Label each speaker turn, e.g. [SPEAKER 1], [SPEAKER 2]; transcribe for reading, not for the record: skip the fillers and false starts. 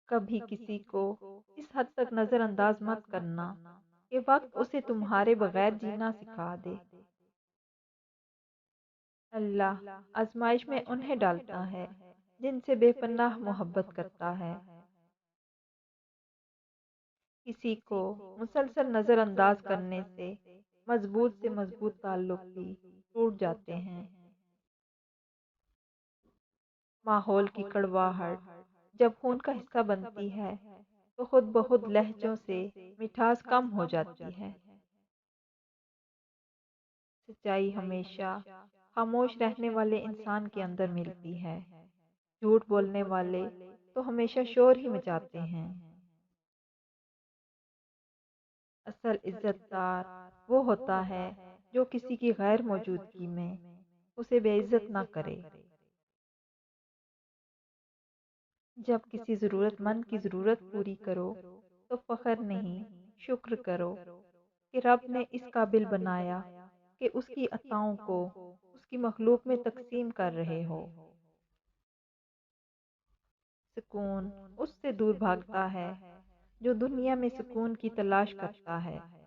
[SPEAKER 1] کبھی کسی کو اس حد تک نظر انداز مت کرنا کہ وقت اسے تمہارے بغیر جینا سکھا دے۔ اللہ آزمائش میں انہیں ڈالتا ہے جن سے بے پناہ محبت کرتا ہے۔ کسی کو مسلسل نظر انداز کرنے سے مضبوط تعلق بھی ٹوٹ جاتے ہیں۔ ماحول کی کڑواہٹ جب خون کا حصہ بنتی ہے تو خود بخود لہجوں سے مٹھاس کم ہو جاتی ہے۔ سچائی ہمیشہ خاموش رہنے والے انسان کے اندر ملتی ہے۔ جھوٹ بولنے والے تو ہمیشہ شور ہی مچاتے ہیں۔ اصل عزت دار وہ ہوتا ہے جو کسی کی غیر موجودگی میں اسے بے عزت نہ کرے۔ جب کسی ضرورت مند کی ضرورت پوری کرو تو فخر نہیں، شکر کرو کہ رب نے اس قابل بنایا کہ اس کی عطاؤں کو اس کی مخلوق میں تقسیم کر رہے ہو۔ سکون اس سے دور بھاگتا ہے جو دنیا میں سکون کی تلاش کرتا ہے۔